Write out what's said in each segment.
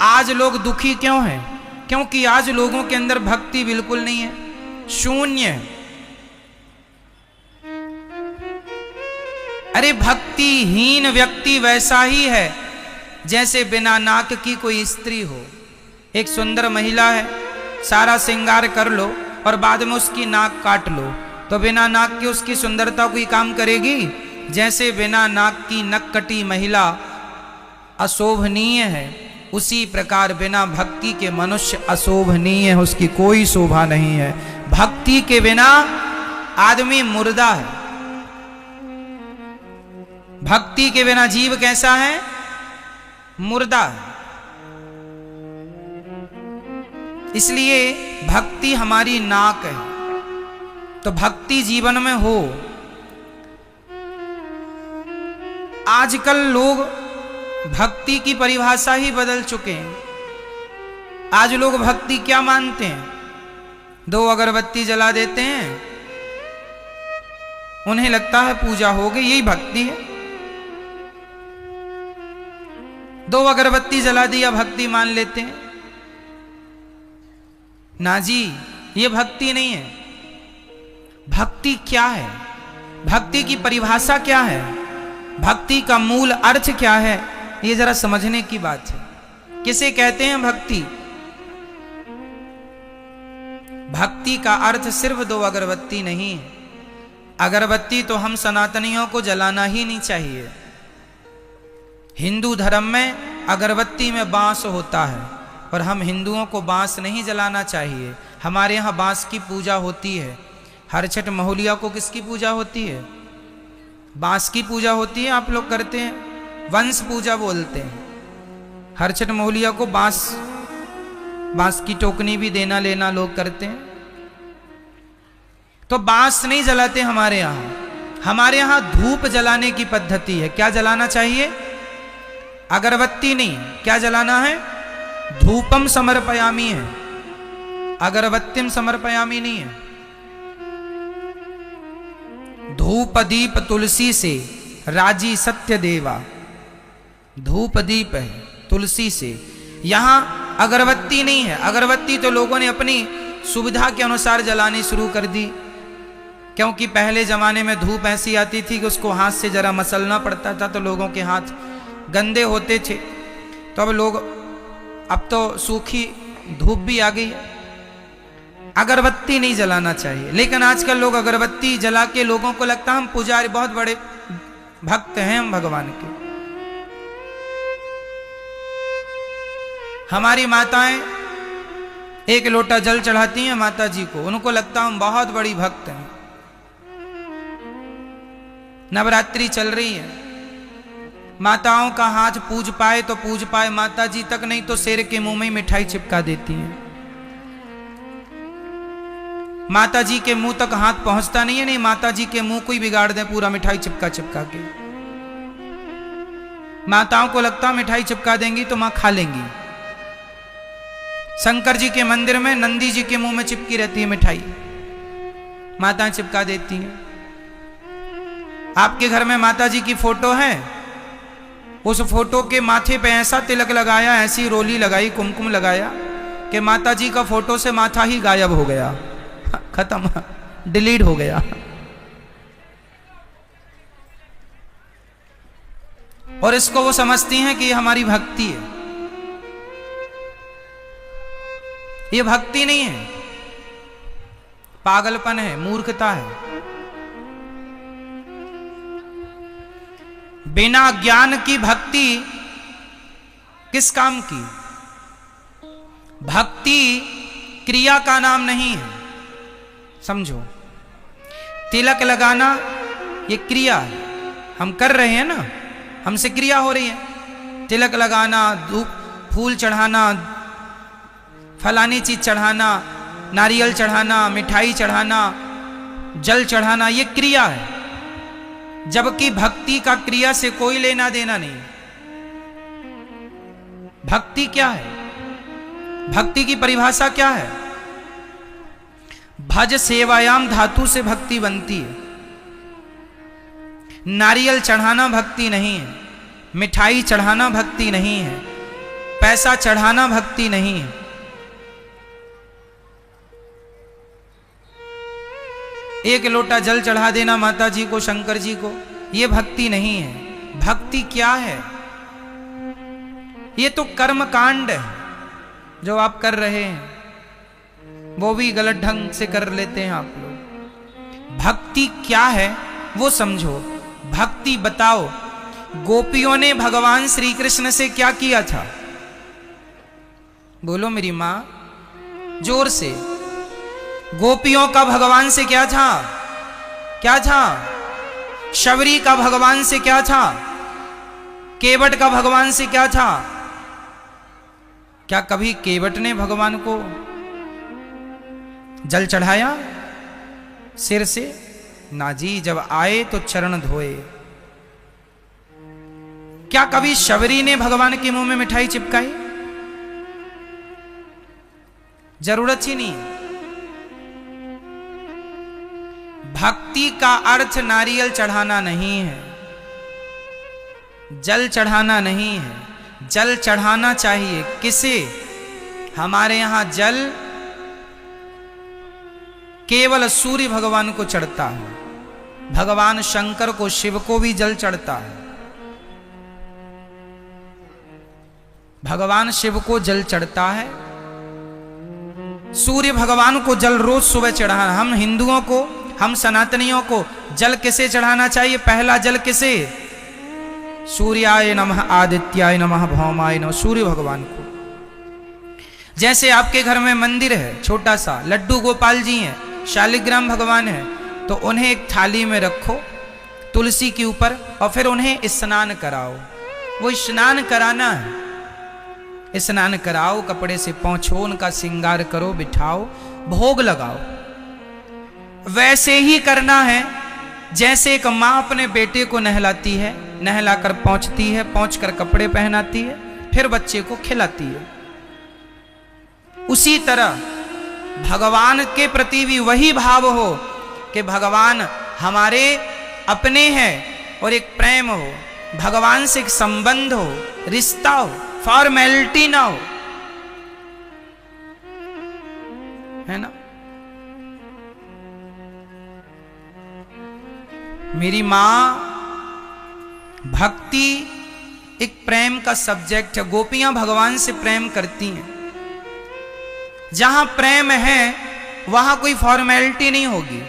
आज लोग दुखी क्यों हैं? क्योंकि आज लोगों के अंदर भक्ति बिल्कुल नहीं है, शून्य है। अरे भक्तिहीन व्यक्ति वैसा ही है जैसे बिना नाक की कोई स्त्री हो। एक सुंदर महिला है, सारा श्रृंगार कर लो और बाद में उसकी नाक काट लो, तो बिना नाक की उसकी सुंदरता कोई काम करेगी? जैसे बिना नाक की नक कटी महिला अशोभनीय है, उसी प्रकार बिना भक्ति के मनुष्य अशोभनीय है, उसकी कोई शोभा नहीं है। भक्ति के बिना आदमी मुर्दा है। भक्ति के बिना जीव कैसा है? मुर्दा है। इसलिए भक्ति हमारी नाक है। तो भक्ति जीवन में हो। आजकल लोग भक्ति की परिभाषा ही बदल चुके हैं। आज लोग भक्ति क्या मानते हैं? 2 अगरबत्ती जला देते हैं, उन्हें लगता है पूजा हो गई, यही भक्ति है। 2 अगरबत्ती जला दिया, भक्ति मान लेते हैं। ना जी, ये भक्ति नहीं है। भक्ति क्या है? भक्ति की परिभाषा क्या है? भक्ति का मूल अर्थ क्या है? ये जरा समझने की बात है। किसे कहते हैं भक्ति? भक्ति का अर्थ सिर्फ 2 अगरबत्ती नहीं है। अगरबत्ती तो हम सनातनियों को जलाना ही नहीं चाहिए। हिंदू धर्म में अगरबत्ती में बांस होता है और हम हिंदुओं को बांस नहीं जलाना चाहिए। हमारे यहाँ बांस की पूजा होती है। हर छठ महुलिया को किसकी पूजा होती है? बांस की पूजा होती है। आप लोग करते हैं, वंश पूजा बोलते हैं। हर छठ महुलिया को बांस की टोकनी भी देना लेना लोग करते हैं। तो बांस नहीं जलाते हमारे यहाँ। हमारे यहाँ धूप जलाने की पद्धति है। क्या जलाना चाहिए? अगरबत्ती नहीं। क्या जलाना है? धूपम समर्पयामी है, अगरबत्तिम समर्पयामी नहीं है। धूप दीप तुलसी से राजी सत्य देवा। धूप दीप है तुलसी से। यहां अगरबत्ती नहीं है। अगरबत्ती तो लोगों ने अपनी सुविधा के अनुसार जलानी शुरू कर दी, क्योंकि पहले जमाने में धूप ऐसी आती थी कि उसको हाथ से जरा मसलना पड़ता था, तो लोगों के हाथ गंदे होते थे। तो अब तो सूखी धूप भी आ गई। अगरबत्ती नहीं जलाना चाहिए। लेकिन आजकल लोग अगरबत्ती जला के लोगों को लगता है हम पुजारी, बहुत बड़े भक्त हैं हम भगवान के। हमारी माताएं 1 लोटा जल चढ़ाती हैं माता जी को, उनको लगता हम बहुत बड़ी भक्त हैं। नवरात्रि चल रही है, माताओं का हाथ पूज पाए तो पूज पाए, माता जी तक नहीं तो शेर के मुंह में मिठाई चिपका देती हैं। माता जी के मुंह तक हाथ पहुंचता नहीं है, नहीं माता जी के मुंह को ही बिगाड़ दे पूरा मिठाई चिपका चिपका के। माताओं को लगता मिठाई चिपका देंगी तो मां खा लेंगी। शंकर जी के मंदिर में नंदी जी के मुंह में चिपकी रहती है मिठाई, माताएं चिपका देती हैं। आपके घर में माता जी की फोटो है, उस फोटो के माथे पे ऐसा तिलक लगाया, ऐसी रोली लगाई, कुमकुम लगाया कि माता जी का फोटो से माथा ही गायब हो गया, खत्म, डिलीट हो गया। और इसको वो समझती हैं कि ये हमारी भक्ति है। ये भक्ति नहीं है, पागलपन है, मूर्खता है। बिना ज्ञान की भक्ति किस काम की? भक्ति क्रिया का नाम नहीं है, समझो। तिलक लगाना ये क्रिया है, हम कर रहे हैं ना, हमसे क्रिया हो रही है। तिलक लगाना, धूप फूल चढ़ाना, फलानी चीज चढ़ाना, नारियल चढ़ाना, मिठाई चढ़ाना, जल चढ़ाना, ये क्रिया है। जबकि भक्ति का क्रिया से कोई लेना देना नहीं। भक्ति क्या है? भक्ति की परिभाषा क्या है? भज सेवायाम धातु से भक्ति बनती है। नारियल चढ़ाना भक्ति नहीं है, मिठाई चढ़ाना भक्ति नहीं है, पैसा चढ़ाना भक्ति नहीं है। एक लोटा जल चढ़ा देना माता जी को, शंकर जी को, ये भक्ति नहीं है। भक्ति क्या है? ये तो कर्म कांड है जो आप कर रहे हैं, वो भी गलत ढंग से कर लेते हैं आप लोग। भक्ति क्या है वो समझो। भक्ति बताओ, गोपियों ने भगवान श्री कृष्ण से क्या किया था? बोलो मेरी मां, जोर से। गोपियों का भगवान से क्या था? क्या था? शबरी का भगवान से क्या था? केवट का भगवान से क्या था? क्या कभी केवट ने भगवान को जल चढ़ाया सिर से? ना जी, जब आए तो चरण धोए। क्या कभी शबरी ने भगवान के मुंह में मिठाई चिपकाई? जरूरत ही नहीं। भक्ति का अर्थ नारियल चढ़ाना नहीं है, जल चढ़ाना नहीं है। जल चढ़ाना चाहिए किसे? हमारे यहां जल केवल सूर्य भगवान को चढ़ता है, भगवान शंकर को, शिव को भी जल चढ़ता है। भगवान शिव को जल चढ़ता है, सूर्य भगवान को जल रोज सुबह चढ़ाना। हम हिंदुओं को, हम सनातनियों को जल किसे चढ़ाना चाहिए? पहला जल किसे? सूर्याय नमः, आदित्याय नमः, भौमाय नमः, सूर्य भगवान को। जैसे आपके घर में मंदिर है छोटा सा, लड्डू गोपाल जी हैं, शालिग्राम भगवान है, तो उन्हें एक थाली में रखो तुलसी के ऊपर और फिर उन्हें स्नान कराओ। वो स्नान कराना है, स्नान कराओ, कपड़े से पोंछो, उनका श्रृंगार करो, बिठाओ, भोग लगाओ। वैसे ही करना है जैसे एक माँ अपने बेटे को नहलाती है, नहलाकर पहुंचती है, पहुंचकर कपड़े पहनाती है, फिर बच्चे को खिलाती है। उसी तरह भगवान के प्रति भी वही भाव हो कि भगवान हमारे अपने हैं और एक प्रेम हो, भगवान से एक संबंध हो, रिश्ता हो, फॉर्मेलिटी ना हो, है ना। मेरी मां, भक्ति एक प्रेम का सब्जेक्ट है। गोपियां भगवान से प्रेम करती हैं। जहां प्रेम है वहां कोई फॉर्मेलिटी नहीं होगी।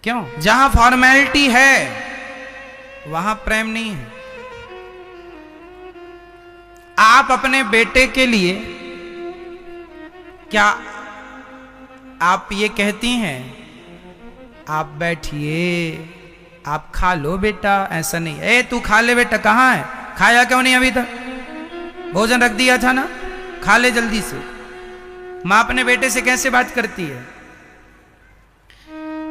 क्यों? जहां फॉर्मेलिटी है वहां प्रेम नहीं है। आप अपने बेटे के लिए क्या आप ये कहती हैं, आप बैठिए, आप खा लो बेटा? ऐसा नहीं। ए तू खा ले बेटा, कहाँ है? खाया क्यों नहीं अभी तक? भोजन रख दिया था ना, खा ले जल्दी से। मां अपने बेटे से कैसे बात करती है?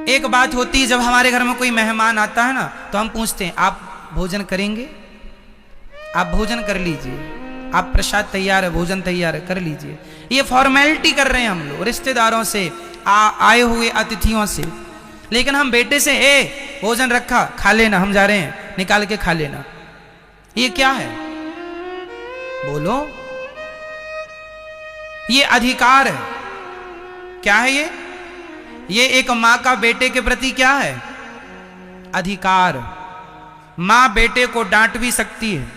एक बात होती है, जब हमारे घर में कोई मेहमान आता है ना, तो हम पूछते हैं आप भोजन करेंगे? आप भोजन कर लीजिए, आप प्रसाद तैयार है, भोजन तैयार है, कर लीजिए। ये फॉर्मेलिटी कर रहे हैं हम लोग रिश्तेदारों से, आए हुए अतिथियों से। लेकिन हम बेटे से, ए भोजन रखा, खा लेना, हम जा रहे हैं, निकाल के खा लेना। ये क्या है? बोलो। ये अधिकार है। क्या है ये? ये एक मां का बेटे के प्रति क्या है? अधिकार। मां बेटे को डांट भी सकती है,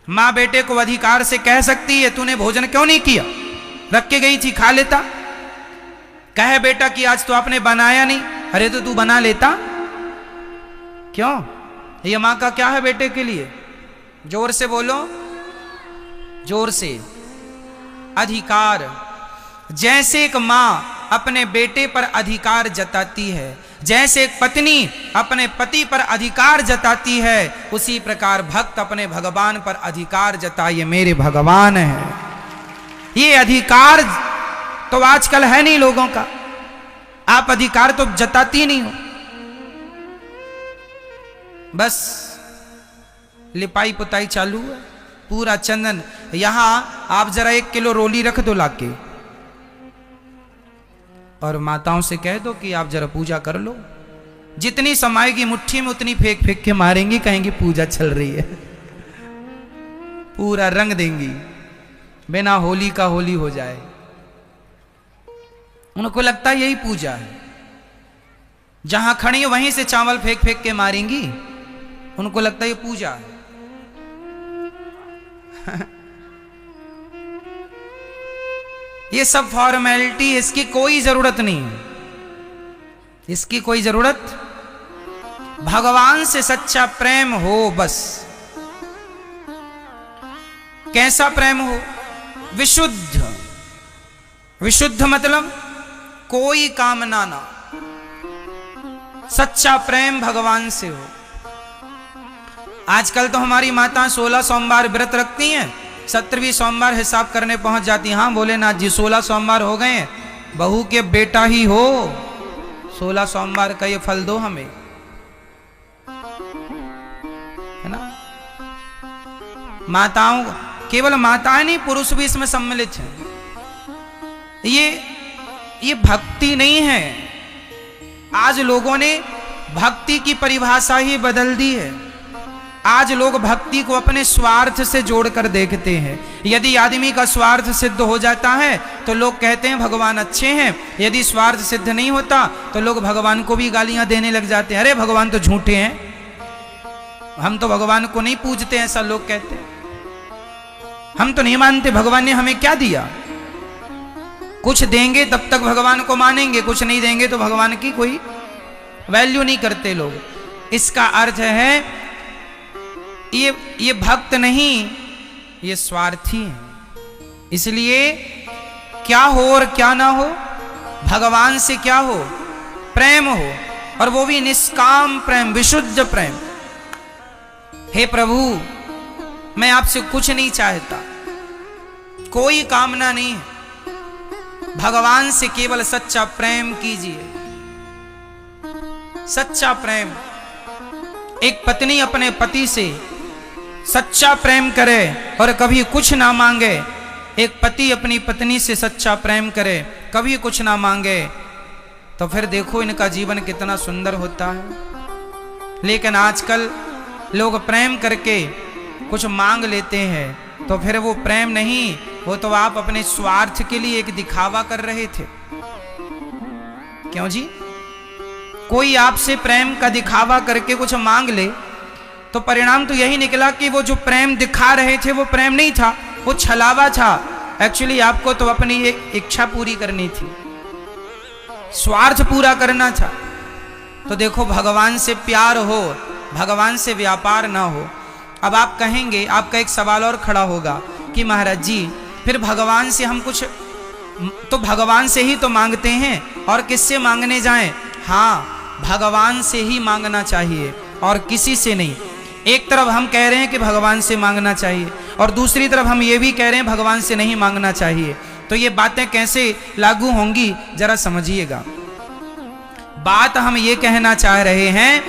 मां बेटे को अधिकार से कह सकती है तूने भोजन क्यों नहीं किया, रख के गई थी, खा लेता। कहे बेटा कि आज तो आपने बनाया नहीं, अरे तो तू बना लेता। क्यों? ये मां का क्या है बेटे के लिए? जोर से बोलो, जोर से। अधिकार। जैसे एक मां अपने बेटे पर अधिकार जताती है, जैसे एक पत्नी अपने पति पर अधिकार जताती है, उसी प्रकार भक्त अपने भगवान पर अधिकार जताइए। मेरे भगवान है। ये अधिकार तो आजकल है नहीं लोगों का। आप अधिकार तो जताती नहीं हो, बस लिपाई पुताई चालू है, पूरा चंदन। यहां आप जरा 1 किलो रोली रख दो लाके और माताओं से कह दो कि आप जरा पूजा कर लो। जितनी समाएगी मुट्ठी में उतनी फेंक फेंक के मारेंगी, कहेंगी पूजा चल रही है। पूरा रंग देंगी, बिना होली का होली हो जाए। उनको लगता है यही पूजा है, जहां खड़ी है वहीं से चावल फेंक फेंक के मारेंगी, उनको लगता है ये पूजा है। ये सब फॉर्मेलिटी, इसकी कोई जरूरत नहीं है, इसकी कोई जरूरत। भगवान से सच्चा प्रेम हो बस। कैसा प्रेम हो? विशुद्ध। विशुद्ध मतलब कोई कामना ना, सच्चा प्रेम भगवान से हो। आजकल तो हमारी माता 16 सोमवार व्रत रखती हैं, 17वीं सोमवार हिसाब करने पहुंच जाती हैं। हाँ भोलेनाथ जी 16 सोमवार हो गए हैं, बहू के बेटा ही हो, 16 सोमवार का ये फल दो हमें, है ना। माताओं, केवल माताएं नहीं, पुरुष भी इसमें सम्मिलित हैं। ये भक्ति नहीं है। आज लोगों ने भक्ति की परिभाषा ही बदल दी है। आज लोग भक्ति को अपने स्वार्थ से जोड़कर देखते हैं। यदि आदमी का स्वार्थ सिद्ध हो जाता है तो लोग कहते हैं भगवान अच्छे हैं, यदि स्वार्थ सिद्ध नहीं होता तो लोग भगवान को भी गालियां देने लग जाते हैं। अरे भगवान तो झूठे हैं, हम तो भगवान को नहीं पूजते, ऐसा लोग कहते हैं। हम तो नहीं मानते, भगवान ने हमें क्या दिया? कुछ देंगे तब तक भगवान को मानेंगे, कुछ नहीं देंगे तो भगवान की कोई वैल्यू नहीं करते लोग। इसका अर्थ है ये भक्त नहीं, ये स्वार्थी है। इसलिए क्या हो और क्या ना हो, भगवान से क्या हो? प्रेम हो, और वो भी निष्काम प्रेम, विशुद्ध प्रेम। हे प्रभु, मैं आपसे कुछ नहीं चाहता, कोई कामना नहीं है, भगवान से केवल सच्चा प्रेम कीजिए। सच्चा प्रेम। एक पत्नी अपने पति से सच्चा प्रेम करे और कभी कुछ ना मांगे, एक पति अपनी पत्नी से सच्चा प्रेम करे, कभी कुछ ना मांगे, तो फिर देखो इनका जीवन कितना सुंदर होता है। लेकिन आजकल लोग प्रेम करके कुछ मांग लेते हैं, तो फिर वो प्रेम नहीं, वो तो आप अपने स्वार्थ के लिए एक दिखावा कर रहे थे। क्यों जी? कोई आपसे प्रेम का दिखावा करके कुछ मांग ले तो परिणाम तो यही निकला कि वो जो प्रेम दिखा रहे थे वो प्रेम नहीं था, वो छलावा था। एक्चुअली आपको तो अपनी एक इच्छा पूरी करनी थी, स्वार्थ पूरा करना था। तो देखो, भगवान से प्यार हो, भगवान से व्यापार ना हो। अब आप कहेंगे, आपका एक सवाल और खड़ा होगा कि महाराज जी फिर भगवान से हम कुछ तो भगवान से ही तो मांगते हैं, और किससे मांगने जाएं? हाँ, भगवान से ही मांगना चाहिए और किसी से नहीं। एक तरफ हम कह रहे हैं कि भगवान से मांगना चाहिए, और दूसरी तरफ हम ये भी कह रहे हैं भगवान से नहीं मांगना चाहिए। तो ये बातें कैसे लागू होंगी, जरा समझिएगा। बात हम ये कहना चाह रहे हैं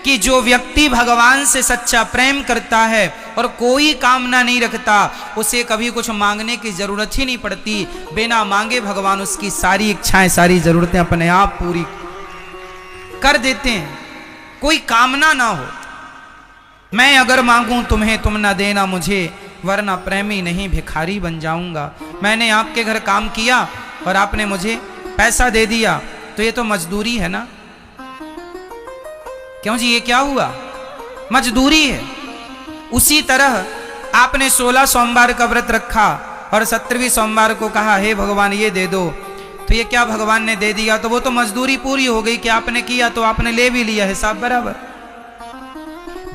कि जो व्यक्ति भगवान से सच्चा प्रेम करता है और कोई कामना नहीं रखता, उसे कभी कुछ मांगने की जरूरत ही नहीं पड़ती। बिना मांगे भगवान उसकी सारी इच्छाएं, सारी जरूरतें अपने आप पूरी कर देते हैं। कोई कामना ना हो, मैं अगर मांगूं तुम्हें तुम ना देना मुझे, वरना प्रेमी नहीं भिखारी बन जाऊंगा। मैंने आपके घर काम किया और आपने मुझे पैसा दे दिया, तो ये तो मजदूरी है ना। क्यों जी, ये क्या हुआ? मजदूरी है। उसी तरह आपने 16 सोमवार का व्रत रखा और 17वीं सोमवार को कहा हे भगवान ये दे दो, तो ये क्या भगवान ने दे दिया? तो वो तो मजदूरी पूरी हो गई कि आपने किया तो आपने ले भी लिया, हिसाब बराबर।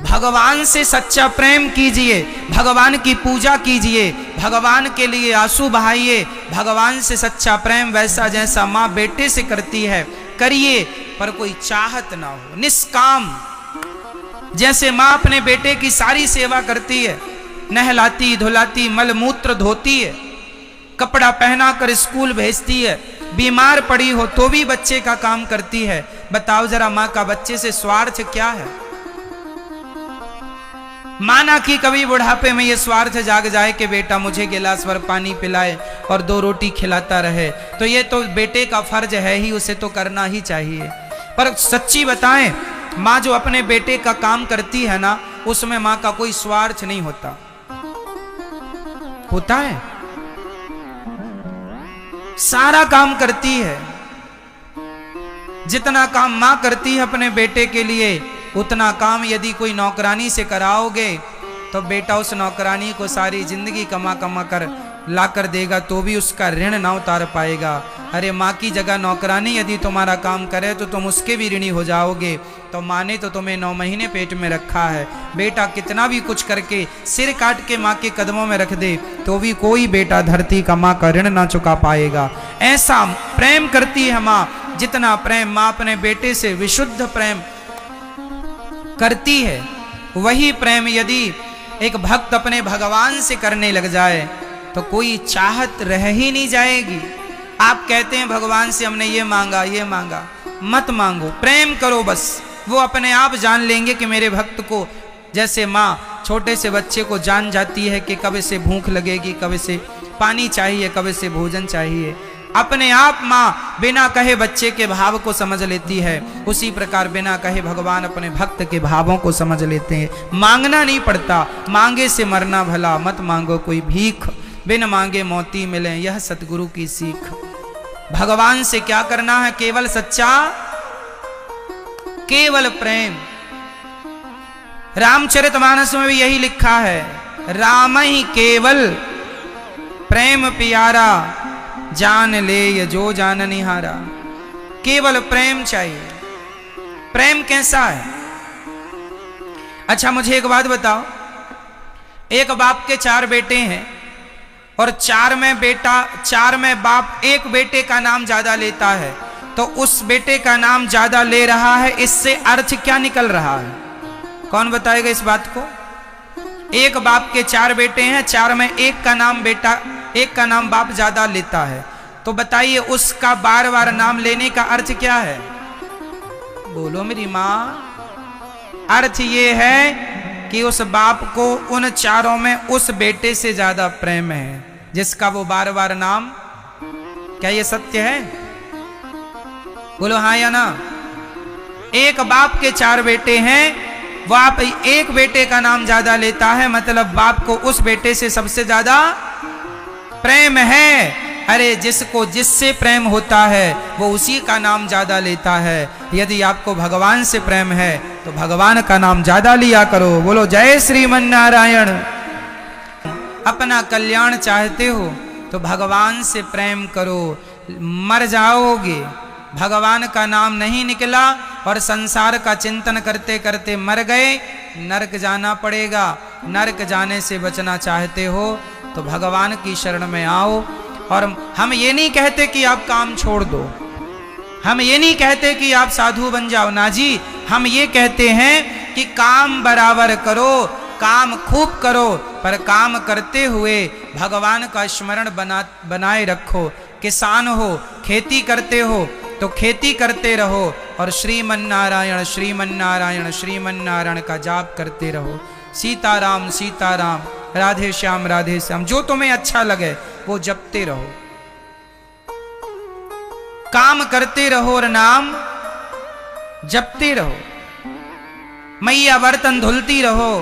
भगवान से सच्चा प्रेम कीजिए, भगवान की पूजा कीजिए, भगवान के लिए आंसू बहाइए। भगवान से सच्चा प्रेम वैसा जैसा माँ बेटे से करती है करिए, पर कोई चाहत ना हो, निष्काम। जैसे माँ अपने बेटे की सारी सेवा करती है, नहलाती धुलाती, मल मूत्र धोती है, कपड़ा पहना कर स्कूल भेजती है, बीमार पड़ी हो तो भी बच्चे का काम करती है। बताओ जरा, माँ का बच्चे से स्वार्थ क्या है? माना कि कभी बुढ़ापे में ये स्वार्थ जाग जाए कि बेटा मुझे गिलास भर पानी पिलाए और 2 रोटी खिलाता रहे, तो ये तो बेटे का फर्ज है ही, उसे तो करना ही चाहिए। पर सच्ची बताएं, माँ जो अपने बेटे का काम करती है ना, उसमें माँ का कोई स्वार्थ नहीं होता। होता है? सारा काम करती है। जितना काम मां करती है अपने बेटे के लिए, उतना काम यदि कोई नौकरानी से कराओगे तो बेटा उस नौकरानी को सारी जिंदगी कमा कमा कर ला कर देगा तो भी उसका ऋण ना उतार पाएगा। अरे माँ की जगह नौकरानी यदि तुम्हारा काम करे तो तुम उसके भी ऋणी हो जाओगे। तो माँ ने तो तुम्हें 9 महीने पेट में रखा है, बेटा कितना भी कुछ करके सिर काट के माँ के कदमों में रख दे तो भी कोई बेटा धरती का माँ का ऋण ना चुका पाएगा। ऐसा प्रेम करती है माँ, जितना प्रेम माँ अपने बेटे से विशुद्ध प्रेम करती है, वही प्रेम यदि एक भक्त अपने भगवान से करने लग जाए तो कोई चाहत रह ही नहीं जाएगी। आप कहते हैं भगवान से हमने ये मांगा ये मांगा, मत मांगो, प्रेम करो बस। वो अपने आप जान लेंगे कि मेरे भक्त को, जैसे माँ छोटे से बच्चे को जान जाती है कि कब से भूख लगेगी, कब से पानी चाहिए, कब से भोजन चाहिए, अपने आप माँ बिना कहे बच्चे के भाव को समझ लेती है। उसी प्रकार बिना कहे भगवान अपने भक्त के भावों को समझ लेते हैं। मांगना नहीं पड़ता, मांगे से मरना भला, मत मांगो कोई भीख, बिन मांगे मोती मिले, यह सतगुरु की सीख। भगवान से क्या करना है? केवल सच्चा, केवल प्रेम। रामचरितमानस में भी यही लिखा है, राम ही केवल प्रेम प्यारा, जान ले ये जो जान निहारा। केवल प्रेम चाहिए। प्रेम कैसा है? अच्छा मुझे एक बात बताओ, एक बाप के 4 बेटे हैं और 4 में बाप एक बेटे का नाम ज्यादा लेता है, तो उस बेटे का नाम ज्यादा ले रहा है, इससे अर्थ क्या निकल रहा है? कौन बताएगा इस बात को? एक बाप के 4 बेटे हैं, 4 में एक का नाम बाप ज्यादा लेता है, तो बताइए उसका बार बार नाम लेने का अर्थ क्या है? बोलो मेरी मां। अर्थ ये है कि उस बाप को उन 4 में उस बेटे से ज्यादा प्रेम है जिसका वो बार बार नाम। क्या ये सत्य है? बोलो हाँ या ना। एक बाप के 4 बेटे हैं, बाप एक बेटे का नाम ज्यादा लेता है, मतलब बाप को उस बेटे से सबसे ज्यादा प्रेम है। अरे जिसको जिससे प्रेम होता है वो उसी का नाम ज्यादा लेता है। यदि आपको भगवान से प्रेम है तो भगवान का नाम ज्यादा लिया करो। बोलो जय श्रीमन नारायण। अपना कल्याण चाहते हो तो भगवान से प्रेम करो, मर जाओगे। भगवान का नाम नहीं निकला और संसार का चिंतन करते करते मर गए, नरक जाना पड़ेगा। नरक जाने से बचना चाहते हो तो भगवान की शरण में आओ। और हम ये नहीं कहते कि आप काम छोड़ दो, हम ये नहीं कहते कि आप साधु बन जाओ ना जी। हम ये कहते हैं कि काम बराबर करो, काम खूब करो, पर काम करते हुए भगवान का स्मरण बनाए रखो। किसान हो, खेती करते हो तो खेती करते रहो और श्रीमन नारायण श्रीमन नारायण श्रीमन नारायण का जाप करते रहो। सीताराम सीताराम, राधे श्याम राधे श्याम, जो तुम्हें अच्छा लगे वो जपते रहो। काम करते रहो और नाम जपते रहो। मैया बर्तन धुलती रहो,